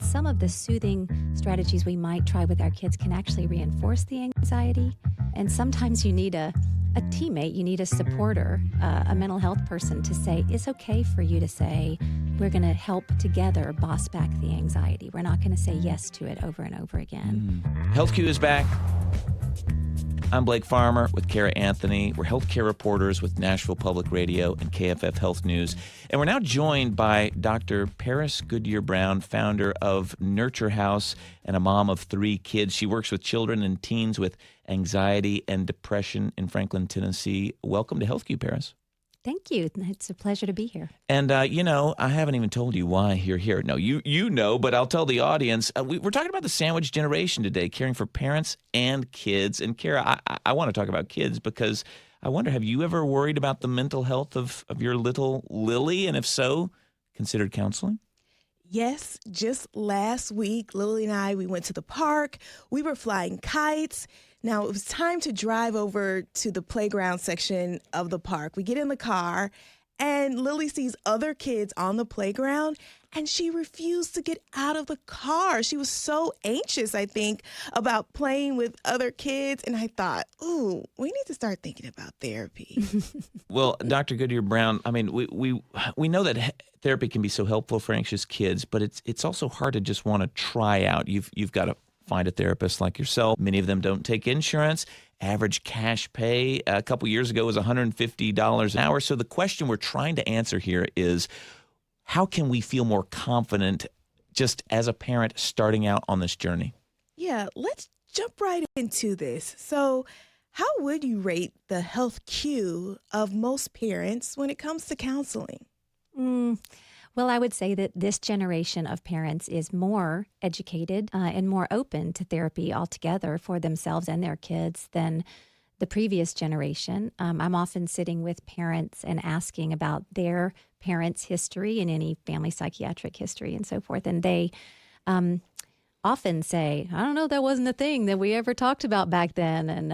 Some of the soothing strategies we might try with our kids can actually reinforce the anxiety. And sometimes you need a teammate, you need a supporter, a mental health person to say, it's okay for you to say, we're going to help together boss back the anxiety. We're not going to say yes to it over and over again. HealthQ is back. I'm Blake Farmer with Cara Anthony. We're healthcare reporters with Nashville Public Radio and KFF Health News. And we're now joined by Dr. Paris Goodyear-Brown, founder of Nurture House and a mom of 3 kids. She works with children and teens with anxiety and depression in Franklin, Tennessee. Welcome to HealthQ, Paris. Thank you. It's a pleasure to be here. And, I haven't even told you why you're here. No, you know, but I'll tell the audience. We're talking about the sandwich generation today, caring for parents and kids. And, Cara, I want to talk about kids because I wonder, have you ever worried about the mental health of your little Lily? And if so, considered counseling? Yes, just last week, Lily and I, we went to the park. We were flying kites. Now, it was time to drive over to the playground section of the park. We get in the car, and Lily sees other kids on the playground, and she refused to get out of the car. She was so anxious, I think, about playing with other kids. And I thought, ooh, we need to start thinking about therapy. Well, Dr. Goodyear-Brown, I mean, we know that therapy can be so helpful for anxious kids, but it's also hard to just want to try out. You've got to find a therapist like yourself. Many of them don't take insurance. Average cash pay a couple years ago was $150 an hour. So the question we're trying to answer here is, how can we feel more confident just as a parent starting out on this journey? Yeah, let's jump right into this. So how would you rate the health Q of most parents when it comes to counseling? Well, I would say that this generation of parents is more educated and more open to therapy altogether for themselves and their kids than the previous generation. I'm often sitting with parents and asking about their parents' history and any family psychiatric history and so forth. And they often say, I don't know, that wasn't a thing that we ever talked about back then. And,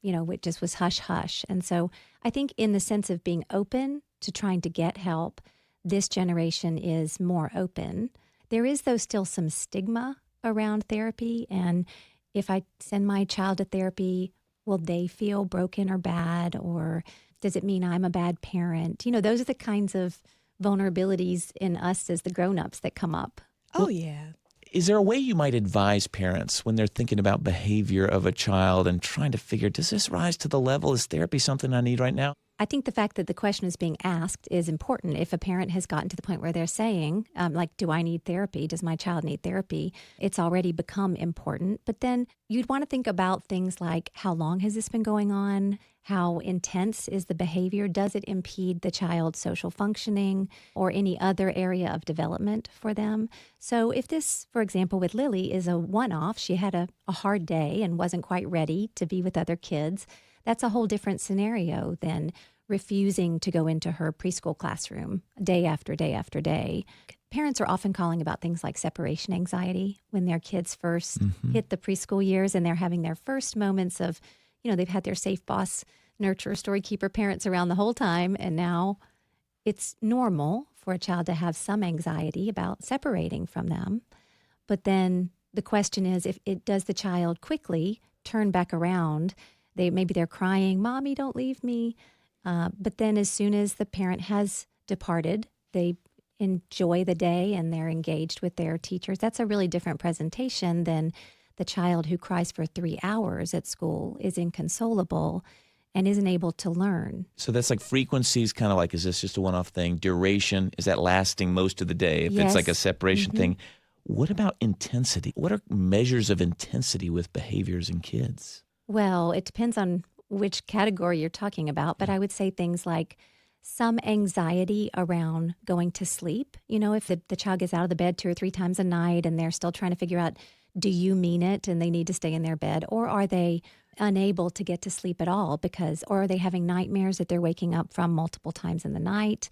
it just was hush hush. And so I think in the sense of being open to trying to get help, this generation is more open. There is, though, still some stigma around therapy. And if I send my child to therapy, will they feel broken or bad? Or does it mean I'm a bad parent? Those are the kinds of vulnerabilities in us as the grown-ups that come up. Oh, yeah. Is there a way you might advise parents when they're thinking about behavior of a child and trying to figure, does this rise to the level? Is therapy something I need right now? I think the fact that the question is being asked is important. If a parent has gotten to the point where they're saying, do I need therapy? Does my child need therapy? It's already become important. But then you'd want to think about things like, how long has this been going on? How intense is the behavior? Does it impede the child's social functioning or any other area of development for them? So if this, for example, with Lily is a one-off, she had a hard day and wasn't quite ready to be with other kids, that's a whole different scenario than refusing to go into her preschool classroom day after day after day. Parents are often calling about things like separation anxiety when their kids first hit the preschool years and they're having their first moments of, they've had their safe boss, nurturer, story keeper parents around the whole time. And now it's normal for a child to have some anxiety about separating from them. But then the question is, does the child quickly turn back around? Maybe they're crying, Mommy, don't leave me. But then as soon as the parent has departed, they enjoy the day and they're engaged with their teachers. That's a really different presentation than the child who cries for 3 hours at school, is inconsolable, and isn't able to learn. So that's like frequencies, kind of like, is this just a one-off thing? Duration, is that lasting most of the day? If it's like a separation thing. What about intensity? What are measures of intensity with behaviors in kids? Well, it depends on which category you're talking about, but I would say things like some anxiety around going to sleep. If the child gets out of the bed 2 or 3 times a night and they're still trying to figure out, do you mean it? And they need to stay in their bed, or are they unable to get to sleep at all or are they having nightmares that they're waking up from multiple times in the night?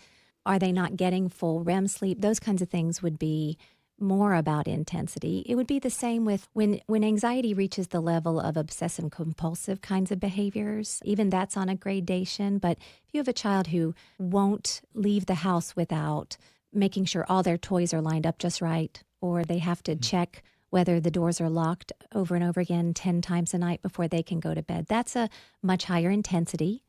Are they not getting full REM sleep? Those kinds of things would be more about intensity. It would be the same with when anxiety reaches the level of obsessive compulsive kinds of behaviors. Even that's on a gradation. But if you have a child who won't leave the house without making sure all their toys are lined up just right, or they have to check whether the doors are locked over and over again 10 times a night before they can go to bed. That's a much higher intensity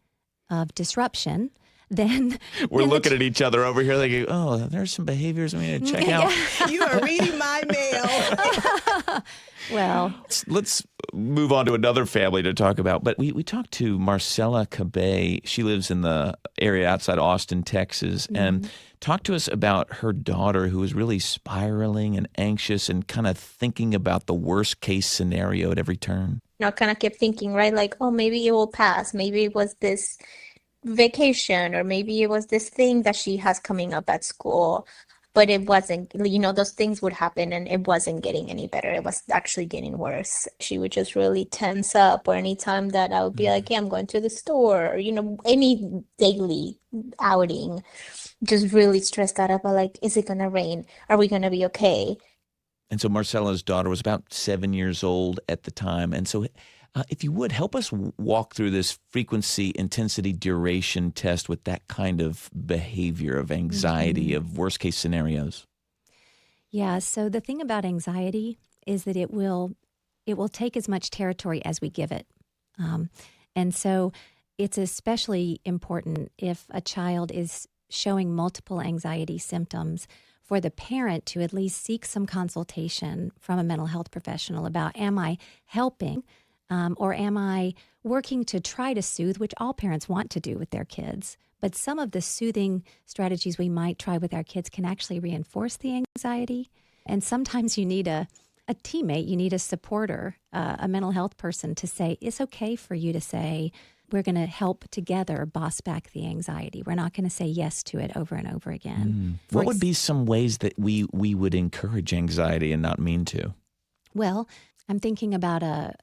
of disruption than We're looking at each other over here thinking, oh, there's some behaviors we need to check out. You are reading my mail. Well, Let's move on to another family to talk about. But we talked to Marcella Cabay. She lives in the area outside Austin, Texas, and talked to us about her daughter who was really spiraling and anxious and kind of thinking about the worst case scenario at every turn. I kind of kept thinking, right, like, oh, maybe it will pass. Maybe it was this vacation, or maybe it was this thing that she has coming up at school. But it wasn't, those things would happen and it wasn't getting any better. It was actually getting worse. She would just really tense up, or anytime that I would be like, yeah, I'm going to the store, or, any daily outing, just really stressed out about like, is it going to rain? Are we going to be okay? And so Marcella's daughter was about 7 years old at the time. And so if you would, help us walk through this frequency, intensity, duration test with that kind of behavior of anxiety, of worst case scenarios. Yeah, so the thing about anxiety is that it will take as much territory as we give it. And so it's especially important if a child is showing multiple anxiety symptoms for the parent to at least seek some consultation from a mental health professional about, am I helping? Or am I working to try to soothe, which all parents want to do with their kids. But some of the soothing strategies we might try with our kids can actually reinforce the anxiety. And sometimes you need a teammate, you need a supporter, a mental health person to say, it's okay for you to say, we're going to help together boss back the anxiety. We're not going to say yes to it over and over again. What would be some ways that we would encourage anxiety and not mean to? Well, I'm thinking about a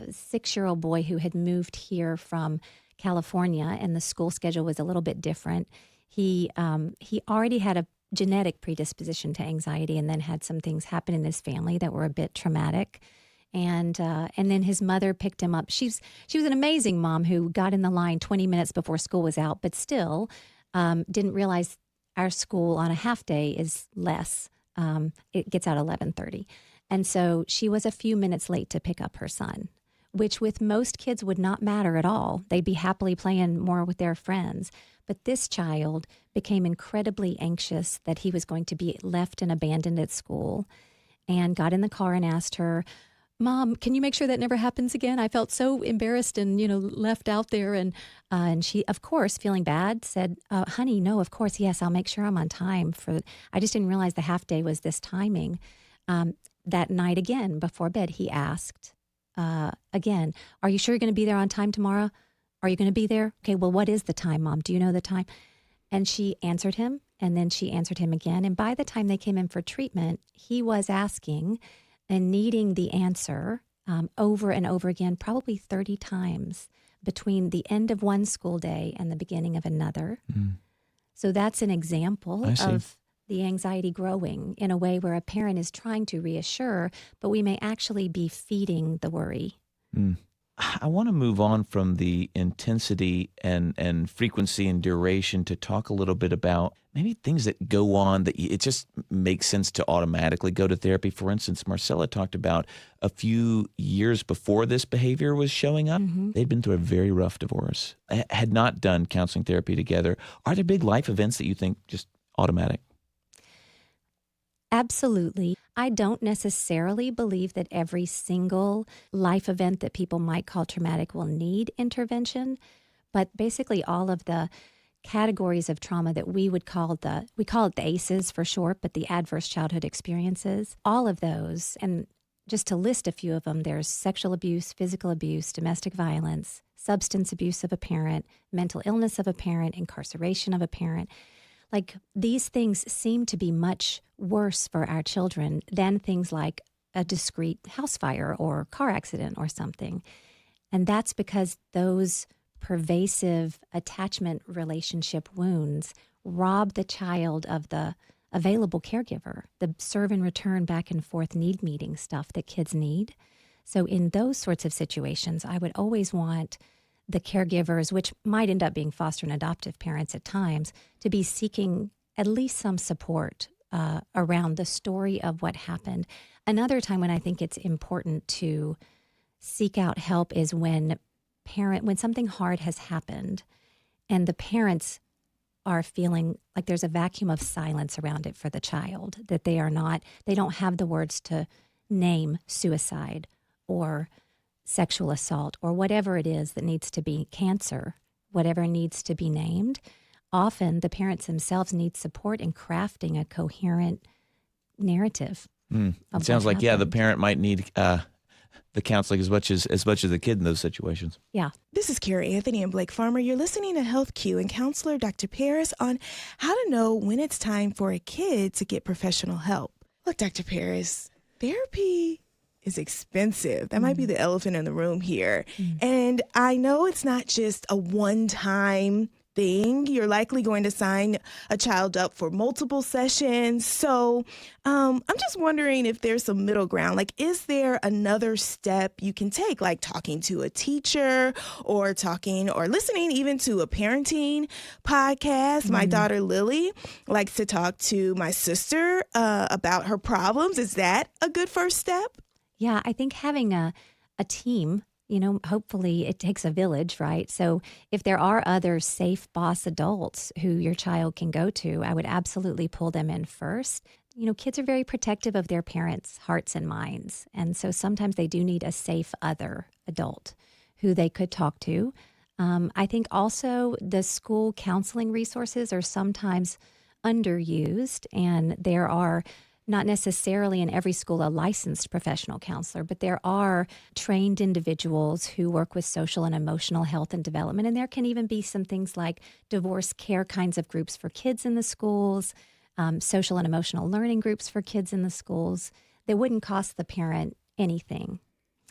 6-year-old boy who had moved here from California, and the school schedule was a little bit different. He already had a genetic predisposition to anxiety, and then had some things happen in his family that were a bit traumatic. And then his mother picked him up. She was an amazing mom who got in the line 20 minutes before school was out, but still didn't realize our school on a half day is less. It gets out 11:30. And so she was a few minutes late to pick up her son, which with most kids would not matter at all. They'd be happily playing more with their friends. But this child became incredibly anxious that he was going to be left and abandoned at school, and got in the car and asked her, Mom, can you make sure that never happens again? I felt so embarrassed and, left out there. And she, of course, feeling bad, said, honey, no, of course, yes, I'll make sure I'm on time. I just didn't realize the half day was this timing. That night again, before bed, he asked again, are you sure you're going to be there on time tomorrow? Are you going to be there? Okay, well, what is the time, Mom? Do you know the time? And she answered him, and then she answered him again. And by the time they came in for treatment, he was asking and needing the answer over and over again, probably 30 times between the end of one school day and the beginning of another. So that's an example of the anxiety growing in a way where a parent is trying to reassure, but we may actually be feeding the worry. I want to move on from the intensity and frequency and duration to talk a little bit about maybe things that go on that it just makes sense to automatically go to therapy. For instance, Marcella talked about a few years before this behavior was showing up, they'd been through a very rough divorce, had not done counseling therapy together. Are there big life events that you think just automatic? Absolutely. I don't necessarily believe that every single life event that people might call traumatic will need intervention, but basically all of the categories of trauma that we call it the ACEs for short, but the adverse childhood experiences, all of those, and just to list a few of them, there's sexual abuse, physical abuse, domestic violence, substance abuse of a parent, mental illness of a parent, incarceration of a parent. Like, these things seem to be much worse for our children than things like a discrete house fire or car accident or something. And that's because those pervasive attachment relationship wounds rob the child of the available caregiver, the serve and return back and forth need meeting stuff that kids need. So in those sorts of situations, I would always want the caregivers, which might end up being foster and adoptive parents at times, to be seeking at least some support around the story of what happened. Another time when I think it's important to seek out help is when something hard has happened and the parents are feeling like there's a vacuum of silence around it for the child, that they don't have the words to name suicide or sexual assault or whatever it is that needs to be cancer, whatever needs to be named. Often the parents themselves need support in crafting a coherent narrative. It sounds like, the parent might need the counseling as much as the kid in those situations. Yeah. This is Cara Anthony and Blake Farmer. You're listening to HealthQ and counselor Dr. Paris on how to know when it's time for a kid to get professional help. Look, Dr. Paris, therapy is expensive. That might be the elephant in the room here. And I know it's not just a one-time thing. You're likely going to sign a child up for multiple sessions. So I'm just wondering if there's some middle ground. Like, is there another step you can take, like talking to a teacher or listening even to a parenting podcast? My daughter Lily likes to talk to my sister about her problems. Is that a good first step? Yeah, I think having a team, hopefully it takes a village, right? So if there are other safe boss adults who your child can go to, I would absolutely pull them in first. Kids are very protective of their parents' hearts and minds. And so sometimes they do need a safe other adult who they could talk to. I think also the school counseling resources are sometimes underused, and there are not necessarily in every school a licensed professional counselor, but there are trained individuals who work with social and emotional health and development. And there can even be some things like divorce care kinds of groups for kids in the schools, social and emotional learning groups for kids in the schools that wouldn't cost the parent anything.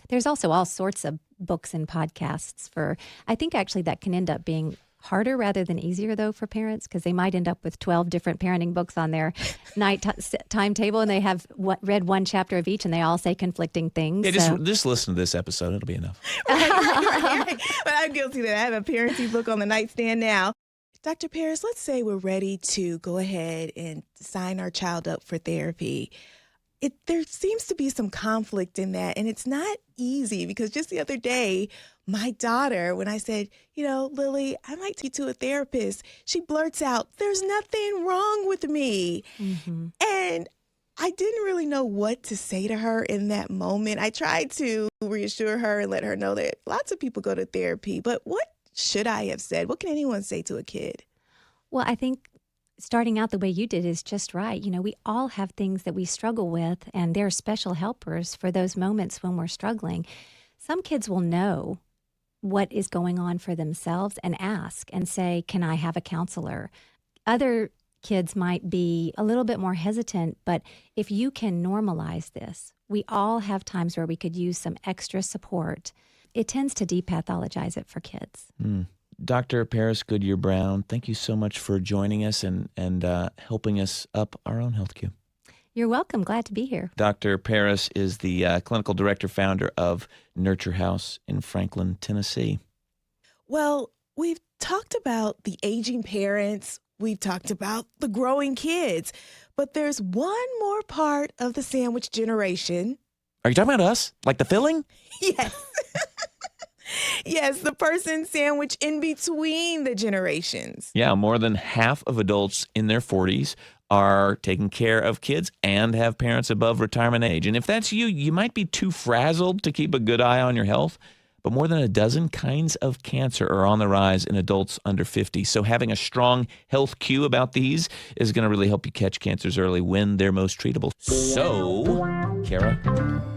There's also all sorts of books and podcasts I think actually that can end up being harder rather than easier, though, for parents, because they might end up with 12 different parenting books on their timetable, and they have read one chapter of each, and they all say conflicting things. Yeah, just listen to this episode. It'll be enough. Right. But I'm guilty of that. I have a parenting book on the nightstand now. Dr. Paris, let's say we're ready to go ahead and sign our child up for therapy. There seems to be some conflict in that, and it's not easy because just the other day, my daughter, when I said, Lily, I might take you to a therapist, she blurts out, "There's nothing wrong with me." Mm-hmm. And I didn't really know what to say to her in that moment. I tried to reassure her and let her know that lots of people go to therapy, but what should I have said? What can anyone say to a kid? Well, I think starting out the way you did is just right. We all have things that we struggle with, and there are special helpers for those moments when we're struggling. Some kids will know what is going on for themselves and ask and say, "Can I have a counselor?" Other kids might be a little bit more hesitant, but if you can normalize this, we all have times where we could use some extra support. It tends to depathologize it for kids. Dr. Paris Goodyear-Brown, thank you so much for joining us and helping us up our own HealthQ. You're welcome. Glad to be here. Dr. Paris is the clinical director, founder of Nurture House in Franklin, Tennessee. Well, we've talked about the aging parents. We've talked about the growing kids. But there's one more part of the sandwich generation. Are you talking about us? Like the filling? Yes. Yes, the person sandwiched in between the generations. Yeah, more than half of adults in their 40s are taking care of kids and have parents above retirement age. And if that's you, you might be too frazzled to keep a good eye on your health. But more than a dozen kinds of cancer are on the rise in adults under 50. So having a strong health cue about these is going to really help you catch cancers early when they're most treatable. So, Cara,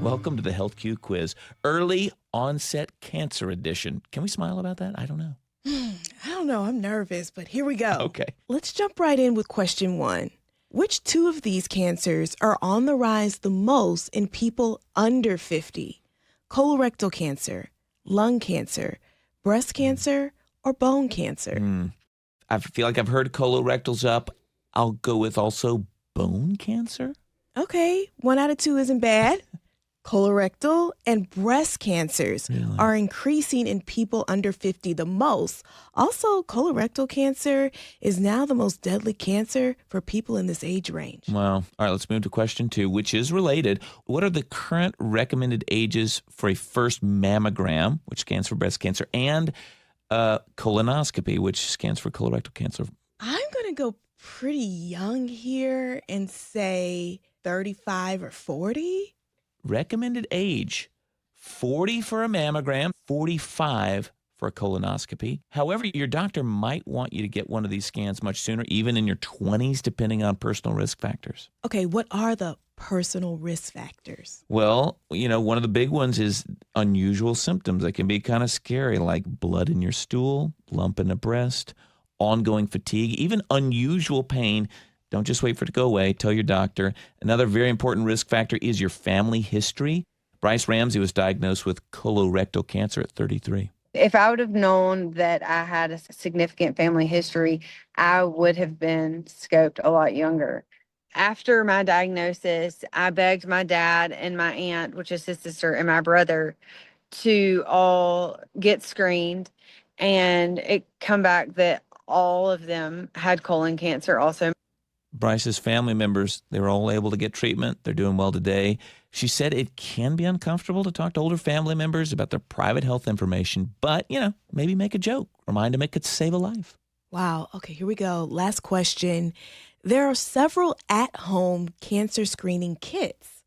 welcome to the Health Cue quiz. Early Onset Cancer Edition. Can we smile about that? I don't know. I don't know. I'm nervous, but here we go. Okay. Let's jump right in with question 1. Which 2 of these cancers are on the rise the most in people under 50? Colorectal cancer, lung cancer, breast cancer, or bone cancer? I feel like I've heard colorectal's up. I'll go with also bone cancer. Okay, 1 out of 2 isn't bad. Colorectal and breast cancers Really? are increasing in people under 50 the most. Also, colorectal cancer is now the most deadly cancer for people in this age range. Wow. All right, let's move to question 2, which is related. What are the current recommended ages for a first mammogram, which scans for breast cancer, and colonoscopy, which scans for colorectal cancer? I'm going to go pretty young here and say 35 or 40. Recommended age, 40 for a mammogram, 45 for a colonoscopy. However, your doctor might want you to get one of these scans much sooner, even in your 20s, depending on personal risk factors. Okay, what are the personal risk factors? Well, one of the big ones is unusual symptoms that can be kind of scary, like blood in your stool, lump in the breast, ongoing fatigue, even unusual pain. Don't just wait for it to go away. Tell your doctor. Another very important risk factor is your family history. Bryce Ramsey was diagnosed with colorectal cancer at 33. If I would have known that I had a significant family history, I would have been scoped a lot younger. After my diagnosis, I begged my dad and my aunt, which is his sister, and my brother to all get screened, and it come back that all of them had colon cancer also. Bryce's family members, they were all able to get treatment. They're doing well today. She said it can be uncomfortable to talk to older family members about their private health information, but, maybe make a joke. Remind them it could save a life. Wow. Okay, here we go. Last question. There are several at-home cancer screening kits.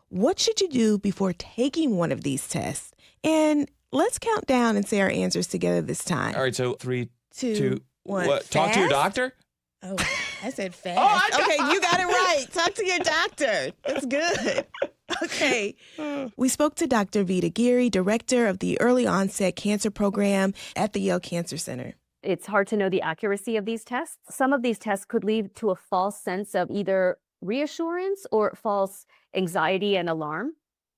What should you do before taking one of these tests? And let's count down and say our answers together this time. All right, so 3, 2, 1. What? Talk to your doctor? Oh, I said fast. Oh, Okay, you got it right. Talk to your doctor. That's good. Okay. We spoke to Dr. Veda Giri, director of the Early Onset Cancer Program at the Yale Cancer Center. It's hard to know the accuracy of these tests. Some of these tests could lead to a false sense of either reassurance or false anxiety and alarm.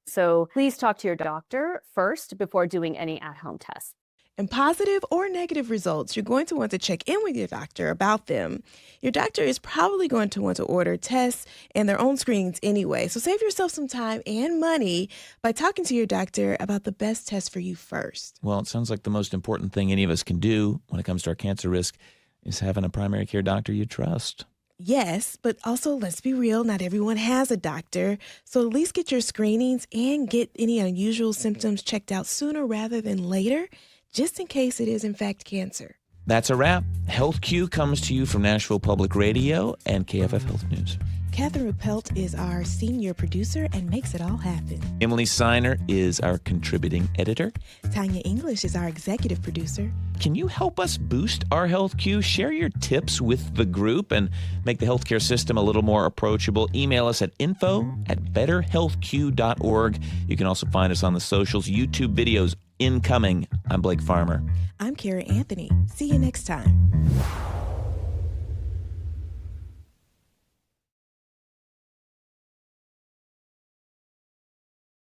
So please talk to your doctor first before doing any at-home tests. And positive or negative results, you're going to want to check in with your doctor about them. Your doctor is probably going to want to order tests and their own screenings anyway. So save yourself some time and money by talking to your doctor about the best test for you first. Well, it sounds like the most important thing any of us can do when it comes to our cancer risk is having a primary care doctor you trust. Yes, but also let's be real, not everyone has a doctor. So at least get your screenings and get any unusual symptoms checked out sooner rather than later, just in case it is in fact cancer. That's a wrap. HealthQ comes to you from Nashville Public Radio and KFF Health News. Katherine Ruppelt is our senior producer and makes it all happen. Emily Siner is our contributing editor. Taunya English is our executive producer. Can you help us boost our HealthQ? Share your tips with the group and make the healthcare system a little more approachable. Email us at info@betterhealthq.org. You can also find us on the socials, YouTube videos incoming. I'm Blake Farmer. I'm Cara Anthony. See you next time.